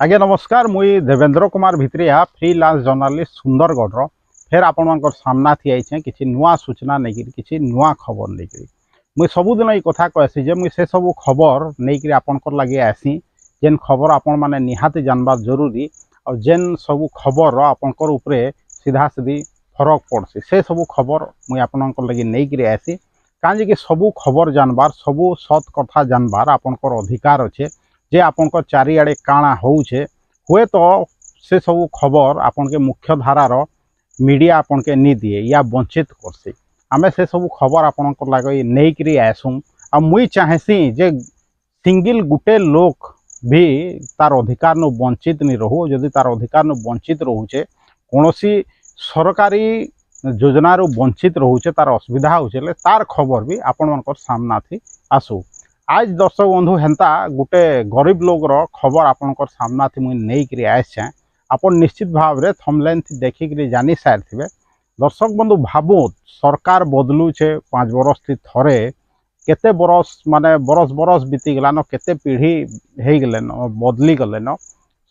आज्ञा नमस्कार मुई देवेंद्र कुमार भित्रिया फ्रीलांस जर्नलिस्ट सुंदरगढ़ फेर आपण सामना थी आई किसी नुआ सूचना नहीं किसी नुआ खबर नहीं मुई सबुदिन ये कथा कहसी जे मुई से सब खबर नहीं आपंकर लगे आसी जेन खबर आपण मैंने निहाती जानबार जरूरी और जेन सब खबर आपंकर उपरे सीधा सीधी फरक पड़सी से सब खबर मुई आपंकर लगे नहीं आसी कहीं कि सबू खबर जानबार सबू सत कथा जानबार आपंकर अधिकार अच्छे जे आपन चारिआडे काଣା होउछे हुए तो से सब खबर आपन के मुख्य धारार मीडिया आपन के नी दिए या वंचित करसी आमे से सब खबर आपन को लगे नहीं करी आसुं आ मुई चाहेसी जे सिंगल गुटे लोक भी तार अधिकार नु वंचित नहीं रहू जदि तार अधिकार नु वंचित रहूचे कोनोसी सरकारी योजना रू वंचित रहूचे तार असुविधा होचे तार खबर भी आपण मानकर सामना थी आसू आज दर्शक बंधु हेन्ता गोटे गरीब लोग रो खबर आपनकर सामना थी मुई नहीं करी आछे आपन निश्चित भाव रे थंबनेल थी देखि करी जानि सार थिबे दर्शक बंधु भाबो सरकार बदलू छे 5 बरस थी थरे केते बरस माने बरस बरस बीती गलानो केते पीढ़ी हे गलेन बदली गलेन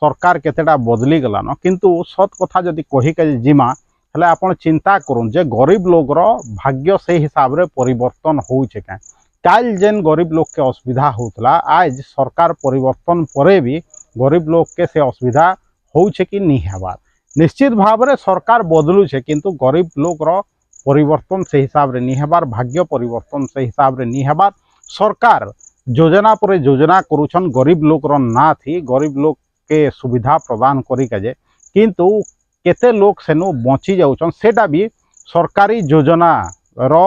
सरकार केतेटा बदली गलानो किंतु सत कथा जदि कहि के जिमा हले आपन चिंता करूँ जे गरीब लोग रो भाग्य से हिसाब रे परिवर्तन होउछे का काल जेन गरीब लोग के असुविधा होतला आज सरकार परिवर्तन परे भी गरीब लोग के से असुविधा होउछे कि नहीं हेबार निश्चित भाव रे सरकार बदलू छे किंतु गरीब लोग रो परिवर्तन से हिसाब रे नहीं हेबार भाग्य परिवर्तन से हिसाब रे नहीं हेबार सरकार योजना पर योजना करूछन गरीब लोग रो ना थी गरीब लोग के सुविधा प्रदान करी के किंतु केते लोग सेनु बची जाउछन सेटा भी सरकारी योजना रो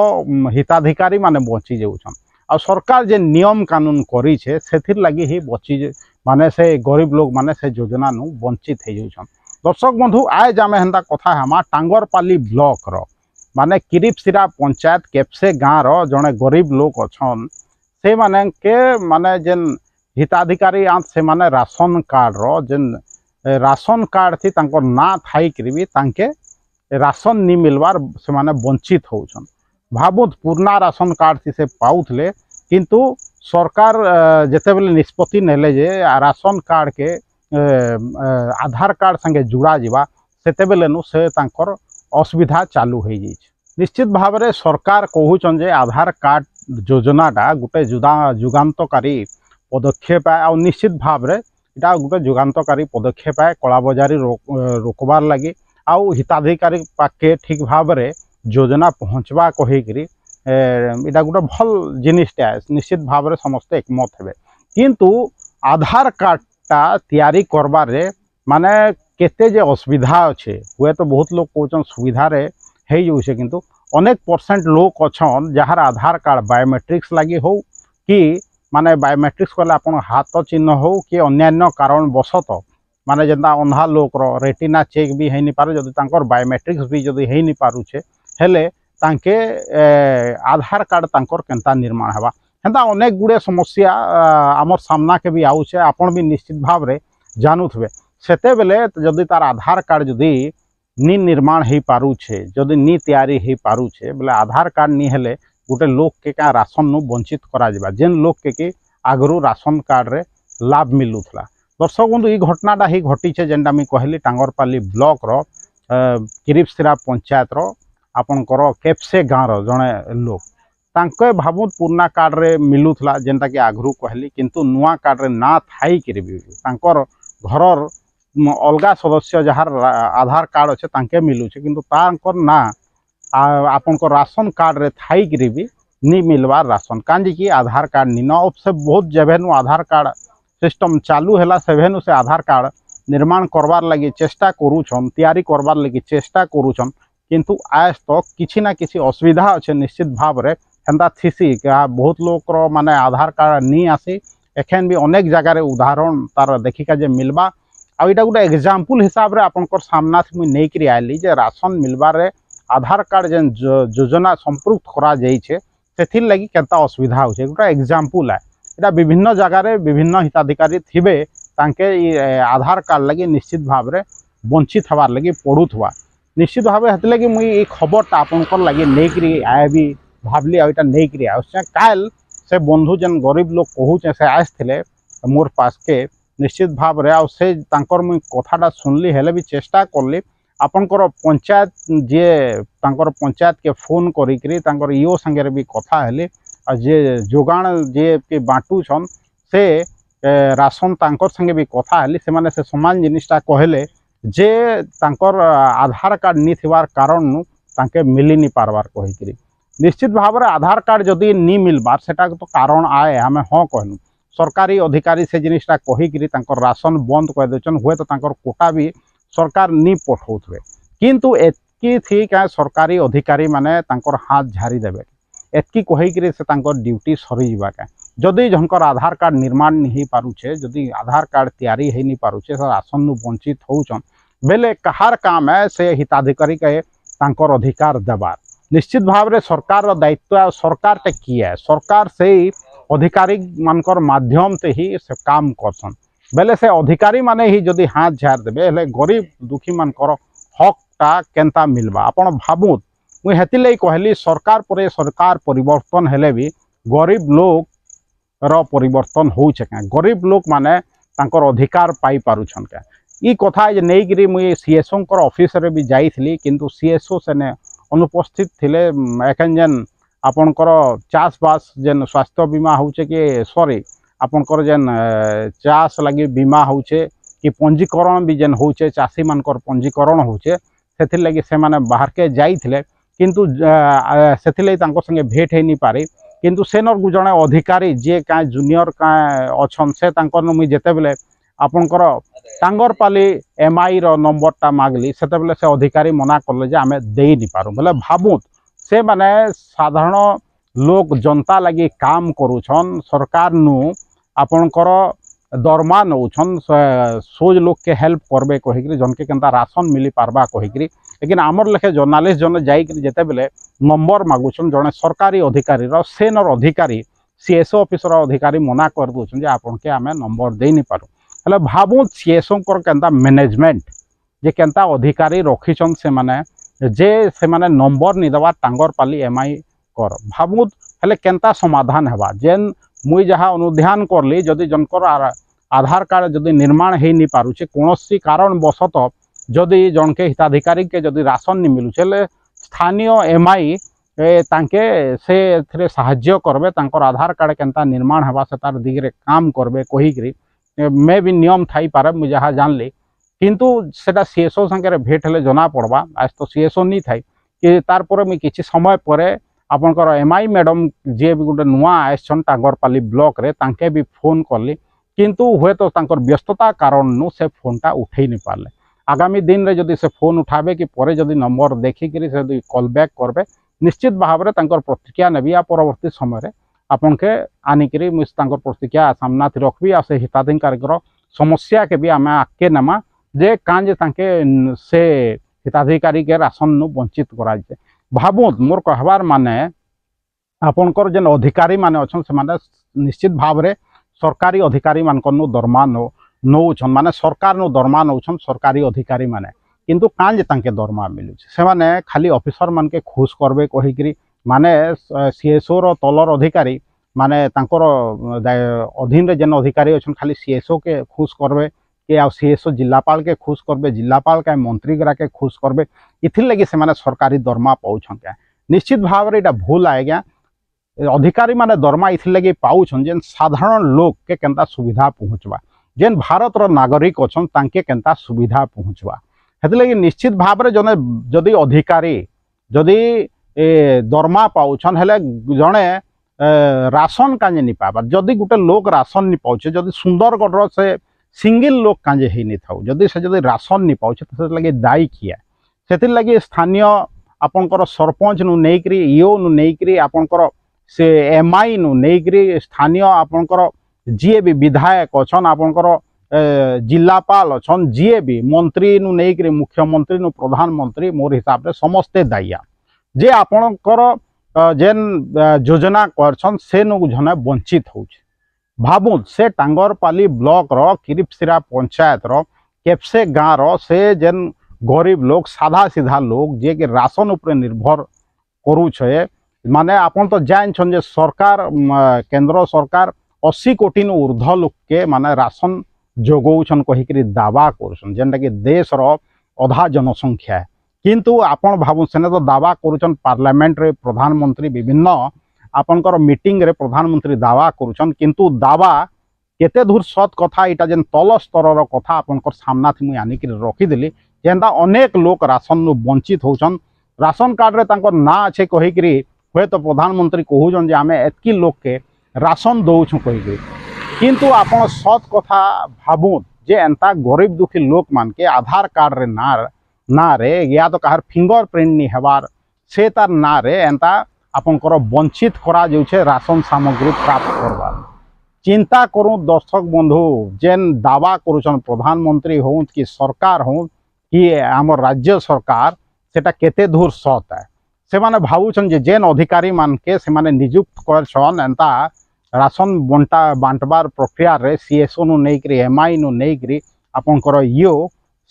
हिताधिकारी माने बची जाउछन आ सरकार जे नियम कानून करी छे सेथिर लगी ही बची माने से गरीब लोग माने से योजना नु वंचित हे जाउछन दर्शक बंधु आज आमे हेंता कथा हमा टांगरपाली ब्लॉक रो माने किरिपसिरा पंचायत केपसे गाँ रो जने गरीब लोग अछन से माने के माने जेन हिताधिकारी आंत से माने राशन कार्ड रो जेन राशन कार्ड थी तांको ना थाई करी तांके राशन नहीं मिलवार से माने वंचित होउछन भाबुत पुराना राशन कार्ड थी से पाउथले किंतु सरकार जेते बेले निष्पत्ति नेले जे राशन कार्ड के आधार कार्ड संगे जुड़ा जीवा सेते बेले नु से तांकर असुविधा चालू हो जाइए निश्चित भाव में सरकार कहूचन जे आधार कार्ड योजनाटा गोटे जुगान्तकारी पदक्षेप है और निश्चित भाव में इटा गोटे जुगान्तकारी पदक्षेप है कलाबजारी रोकबार लगी आउ हिताधिकारी पाखे ठीक भाव में योजना पहुँचवा कहीकि इटा गोटे भल जिनिसटा निश्चित भाव में समस्ते एकमत हेबे किंतु आधार कार्डटा तैयारी करबार माने केते जे असुविधा अच्छे हुए तो बहुत लोग कहते सुविधा रे है जाऊे किंतु अनेक परसेंट लोग अच्छन जार आधार कार्ड बायोमेट्रिक्स लगी हो कि माने बायोमेट्रिक्स कले आप हाथ चिन्ह हो कि अन्य कारण बसत माने जेनता अंधा लोक रेटिना चेक भी है पारे जदि तांकर बायोमेट्रिक्स भी जदि है पारुछे हेले तांके आधार कार्ड तांकर केनता निर्माण हेबा हेंता अनेक गुड़े समस्या आमर सामना के भी आउछे आपण भी निश्चित भाव रे जानुथबे सेते बेले जदि तार आधार कार्ड जदि नी निर्माण हो पारुछे जदि नी तैयारी हो पारुछे बोले आधार कार्ड नी हेले गोटे लोक के क्या राशन नु वंचित करा जिबा जेन लोक के कि आगरू राशन कार्ड रे लाभ मिलुथला दर्शक बंधु ये घटनाटा ही घटी है जेनटा मुझे कहली टांगरपाली ब्लॉक रो किरिपसिरा पंचायत रो आपनकर केपसे गाँव रो जड़े लोक तांके भाबुत पुराना कार्ड रे मिलुथला जेनटा कि आगरू कहली किंतु नुआ कार्ड रे ना थाई करी तांकर घरर अलगा सदस्य जहाँ आधार कार्ड अच्छे तांके मिलूचे किंतु तांकर ना आपनकर राशन कार्ड रे थाई करी भी नी मिलवार राशन कांजी कि आधार कार्ड नी न से बहुत जेभेनु आधार कार्ड सिस्टम चालू हैला सेभेनु से आधार कार्ड निर्माण करवार लगी चेष्टा करूछन तैयारी करवार लगी चेष्टा करूछन किंतु आज तक किसी ना किसी असुविधा अच्छे निश्चित भाव रे हेंता थीसी बहुत लोग माने आधार कार्ड नी आसी एखेन भी अनेक जगार उदाहरण तार देखिका जे मिलबा आ इटा गोटे एग्जाम्पल हिसाब रे आपनकर सामना से मुझे नहीं करी आइली जे राशन मिलबार आधार कार्ड जेन योजना संपृक्त करा जाइछे सेथिर लगी केता असुविधा होछे गोटे एग्जाम्पल है इटा विभिन्न जगार विभिन्न हिताधिकारी थिबे तांके आधार कार्ड लगी निश्चित भाव रे वंचित हबार लगी पड़ुथवा निश्चित भाव हेतु लगी मुई ये खबरटा आपनकर लगी नहीं करी आबी भाबली आ इटा नहीं करी आउछे काल से बंधु जेन गरीब लोग कहूचे से आसथिले मोर पास के निश्चित भाव रे आ से तांकर मुई कथाटा सुनली हेले भी चेष्टा करली आपनकर पंचायत जे तांकर पंचायत के फोन करिकरी तांकर ईओ संगे भी कथा हेली आ जे जोगाण जे के बांटू छन से राशन तांकर संगे भी कथा हेली से माने से समान जिनिसटा कहले जे तांकर आधार कार्ड नी थिवार कारण नु तांके मिली नी पारबार कहिकरी निश्चित भाव रे आधार कार्ड जदि नी मिलबार सेटा तो कारण आए हमें हाँ कहनु सरकारी अधिकारी से जिनिसटा कहिकरी तांकर राशन बंद कर देछन हुए तो तांकर कोटा भी सरकार नी पठौथबे किंतु एतकी थी क्या सरकारी अधिकारी माने तांकर हाथ झारी देबे एतकी कहिकरी से तांकर ड्यूटी सरी जीवा का जदि जनकर आधार कार्ड निर्माण नहीं पारुछे जदि आधार कार्ड तैयारी है नहीं पारुछे से राशन नु वंचित होउछन बेले कहार काम है से हिताधिकारी के तांकर अधिकार देबार निश्चित भाव रे सरकार दायित्व सरकार टे किए सरकार से अधिकारी मानकर माध्यम से ही से काम करसन बेले से अधिकारी माने ही जदि हाथ झार देबे हेले गरीब दुखी मानकर हकटा केनता मिलबा आपण भाबुत मुई हेति लई कहली सरकार परे सरकार परिवर्तन हेले भी गरीब लोग रो परिवर्तन होउछे का गरीब लोग माने तांकर अधिकार पाई पारुछन का ई कथा जे नेइकरी मुई सीएसओ कर ऑफिस रे भी जाइथली किंतु सीएसओ से ने अनुपस्थित थिले एखन जेन आपनकर चाष बास जेन स्वास्थ्य बीमा होउछे कि सॉरी आपनकर जेन चाष लगी बीमा होउछे कि पंजीकरण भी जेन होउछे चाषी मानकर पंजीकरण होउछे सेथि लगी से माने बाहर के जाइथिले किंतु सेथि लगी तांको संगे भेट हे नी पारे किंतु सेनर जड़े अधिकारी जे का जूनियर का अच्छन से तांकर मुई जेते बेले आपनकर टांगरपाली एमआई रो नंबरटा मागली सेते बेले से अधिकारी मना करले जे आमे देई नी पारू बोले भाबुत से माने साधारण लोग जनता लगी काम करूछन सरकार नु आपनकर दरमा नौछन सोज लोग के हेल्प करबे कहिकरी जन के केनता राशन मिली पारबा कहिकरी लेकिन आमर लेखे जर्नालीस्ट जन जाइकरी जेते बेले नंबर मागुछन जने सरकारी अधिकारी रो सेनर अधिकारी सीएसओ ऑफिसर अधिकारी मना कर दोछन जे आपन के आमे नंबर देई नी पारू हेले भाबु सीएसओ कर केनता मैनेजमेंट जे केनता अधिकारी रखिछन से माने जे से माने नंबर नी दवा टांगरपाली एमआई कर भाबु हेले केनता समाधान हेबा जेन मुई जहाँ अनुध्यान करली जदि जनकर आधार कार्ड जदि निर्माण हो नहीं पारुचे कौन कारण बसत जदि जन के हिताधिकारी के जदि राशन नहीं मिलुचे स्थानीय एमआई तांके से एथिरे साहाय्य करबे तांकर आधार कार्ड केनता निर्माण हेबा से तार दिगरे काम करबे कहिकरी मे भी नियम थाई पारे मुझे जहाँ जानली किंतु सेटा सीएसओ संगे भेट हेले जना पड़वा आज तो सीएसओ नहीं थाई कि तार परे मुई किछि समय परे आपनकर एमआई मैडम जे भी गोटे नुआ आसन टांगरपाली ब्लॉक रे तांके भी फोन करली किंतु हुए तो तांकर व्यस्तता कारण नु से फोनटा उठे नहीं पारले आगामी दिन रे जदि से फोन उठाबे कि परे जदि नंबर देखिकरी से जदि कॉल बैक करबे निश्चित भाव रे तांकर प्रतिक्रिया नेबी आ परवर्ती समय रे आपन के आनिकरी मुझ तांकर प्रतिक्रिया सामना थी रखबी आ से हिताधिकारी समस्या के भी आमे आके नमा जे कां जे तांके से हिताधिकारी के राशन नु वंचित करा जे भाबुत मोर कहबार माने आपनकर जेन अधिकारी माने अछन से माने निश्चित भाव रे सरकारी अधिकारी मानकर नु दरमा नौछन माने सरकार नु दरमा नौछन सरकारी अधिकारी माने किंतु कां जे तांके दरमा मिलु से माने खाली ऑफिसर मान के खुश करबे कहिकरी माने सीएसओ रो तलर अधिकारी माने तांकर अधीन रे जेन अधिकारी अछन खाली सीएसओ के खुश करबे कि आ सीएसओ जिलापाल के खुश करबे जिलापाल के मंत्री गरा के खुश करबे इथिर लगी से माने सरकारी दरमा पाउछन क्या निश्चित भाव रे एटा भूल आएगा अधिकारी माने दरमा इथिर लगी पाउछन जेन साधारण लोग के केनता सुविधा पहुँचवा जेन भारत रो नागरिक अछन तांके केनता सुविधा पहुँचवा हेति लगी निश्चित भाव रे जने जदि अधिकारी जदि दरमा पाउछन हेले जने राशन काजे नहीं पाबार जदि गोटे लोग राशन नहीं पाउछे जदि सुंदरगढ़ से सिंगल लोग काजे ही नहीं थाउ जदि से जदि राशन नहीं पाउछे तो लगे दायी किया सेतिर लगी स्थानीय आपनकर सरपंच नु नेइकरी ईओ नु नेइकरी आपनकर से एमआई नु नेइकरी स्थानीय आपनकर जीए भी विधायक अछन आपनकर जिलापाल अछन जीए भी मंत्री नु नेइकरी मुख्यमंत्री नु प्रधानमंत्री मोर हिसाब रे समस्ते दायिया जे आपनकर जेन योजना करछन से नु जने वंचित होउछ भाबु से टांगरपाली ब्लॉक रो किरिपसिरा पंचायत रो केपसे गाँव रो से जेन गरीब लोग साधा सीधा लोग जे कि राशन उपरे निर्भर करूछे माने आपन तो जान छन जे सरकार केंद्र सरकार 80 कोटी नु ऊर्ध्व लोग के माने राशन जोगौछन कहीकि दावा करुछन जेनटा कि देशर अधा जनसंख्या है। किंतु आपण भावुन सेने तो दावा करुछन पार्लियामेंट रे प्रधानमंत्री विभिन्न आपनकर मीटिंग रे प्रधानमंत्री दावा करुछन किंतु दावा केते दूर सत कथा इटा जेन तल स्तर कथा आपनकर सामना थी मुई आनिक रखीदेली जेनता अनेक लोक राशन वंचित होछन। राशन कार्ड रे तांकर ना अच्छे कहीकि हुए तो प्रधानमंत्री कहूछन जे आमे एतकी लोक के राशन दौछु कहीकि किंतु आपण सत कथा भाबुन जे एंता गरीब दुखी लोक मान के आधार कार्ड रे ना रे या तो कहार फिंगरप्रिंट नहीं हेबार से तार ना रे एंता आपनकर वंचित करा जाउछे राशन सामग्री प्राप्त करबार। चिंता करूँ दर्शक बंधु जेन दावा करुछन प्रधानमंत्री हो कि सरकार हो कि आम राज्य सरकार सेटा केते दूर सत है। से माने भावुछन जे जेन अधिकारी मान के से माने नियुक्त करछन एंता राशन बांटबार प्रक्रिया रे सीएसओ नु नहीं करी एमआई नु नहीं करी आपनकर यो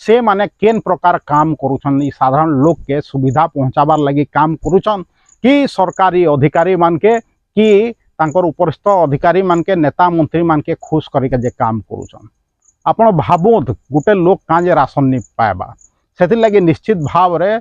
से माने केन प्रकार काम करुछन ई साधारण लोग के सुविधा पहुंचाबार लगी काम करुछन कि सरकारी अधिकारी मान के कि तांकर उपरिस्थ अधिकारी मान के नेता मंत्री मान के खुश करके जे काम करुछन। आपण भाबुत गुटे लोक काजे राशन नहीं पाएबा सेति लगे निश्चित भाव रे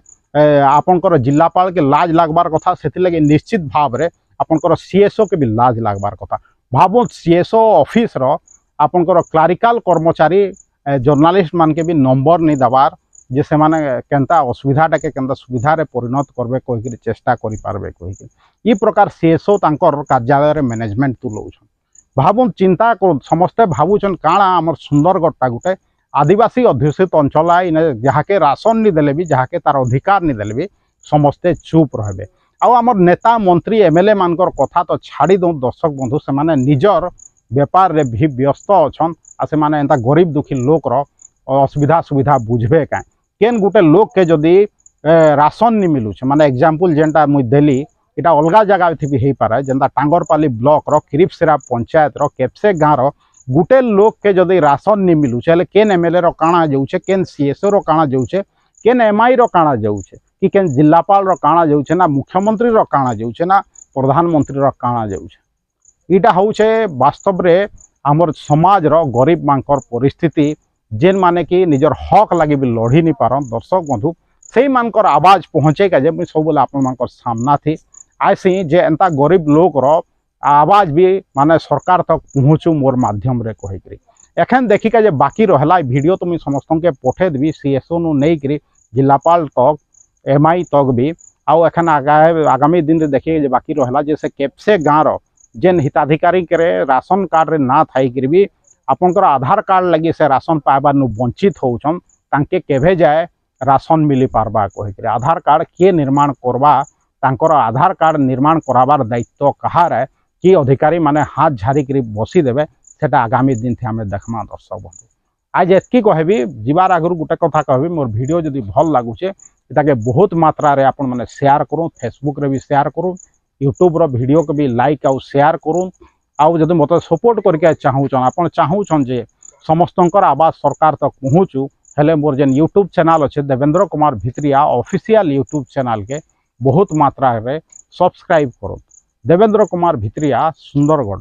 आपनकर जिलापाल के लाज लागबार कथा सेति लगे निश्चित भाव रे आपनकर सीएसओ के भी लाज लागबार कथा। भाबुत सीएसओ ऑफिस रो आपनकर क्लरिकल कर्मचारी जर्नलिस्ट मान के भी नंबर नहीं दबार जे से माने केनता असुविधाटा के केनता सुविधा रे परिणत करबे कहि चेष्टा करि पारबे कहि ई प्रकार सीएसओ तांकर कार्यालय रे मैनेजमेंट तुलौछन। भाबुन चिंता कर समस्ते भावुछन काଣା आमर सुंदरगढ़टा गुटे आदिवासी अध्युषित अंचल है जहाँ के राशन नहीं देले भी जहाँ के तार अधिकार नहीं देले भी समस्ते चुप रहे। आउ आमर नेता मंत्री एमएलए मानकर कथा तो छाड़ी दो दर्शक बंधु से माने निजर व्यापार रे भी व्यस्त अछन आ से माने एंता गरीब दुखी लोक रो असुविधा सुविधा बुझबे काए केन गुटे लोक के जदि राशन नहीं मिलुछ माने एग्जांपल जेनटा मुई देली इटा अलगा जगह थी भी हो पारे जेनता टांगरपाली ब्लॉक रो किरिपसेरा पंचायत रो केपसे गाँव रो गुटे लोक के जदि राशन नहीं मिलुछे हेले केन एमएलए रो काଣା जाउछे केन सीएसओ रो काଣା जाउछे केन एमआई रो काଣା जाउछे कि केन जिलापाल रो काଣା जाउछे ना मुख्यमंत्री रो काଣା जाउछे ना प्रधानमंत्री रो काଣା जाउछे। इटा होउछे वास्तव रे हमर समाज रो गरीब मानकर परिस्थिति जेन माने कि निजर हक लगे भी लड़ी नहीं पारन दर्शक बंधु से मानकर आवाज पहुँचेगा जे मुझे सब आप सामना थी आसी जे एंता गरीब लोक रो आवाज भी माने सरकार तक पहुँचू मोर माध्यम रे कहीकि एखन देखिका जे बाकी रहला वीडियो तो मुझे समस्त के पठे देवी सीएसओ नु नहीं करी जिलापाल तक एमआई तक भी आउ एखन आगामी दिन रे देखिए जे बाकी रहला जैसे केपसे गाँव रो जेन हिताधिकारी के राशन कार्ड रे ना थाई करी भी आपनकर आधार कार्ड लगी से राशन पाइबार नु वंचित होउछन तांके केभे जाए राशन मिली पारबा कहीकि आधार कार्ड किए निर्माण करबा तांकर आधार कार्ड निर्माण कराबार दायित्व कहार है कि अधिकारी माने हाथ झारी करी बसी देवे सेटा आगामी दिन थे हमें देखमा दर्शक बंधु। आज एतकी कहबी जीवार आगुर गोटे कथा कहबी मोर वीडियो जदि भल लागुचे एटाके बहुत मात्रा रे आपण माने शेयर करूँ फेसबुक रे भी शेयर करूँ यूट्यूब रो वीडियो के भी लाइक आउ शेयर करूँ आउ जदि मत सपोर्ट करके चाहूछन आपण चाहूछन जे समस्तंकर आवाज सरकार तक पहुँचू हेले मोर जेन यूट्यूब चैनल अच्छे Devendra Kumar Bhitriya official YouTube channel के बहुत मात्रा रे सब्सक्राइब करो। देवेंद्र कुमार भित्रिया सुंदरगढ़।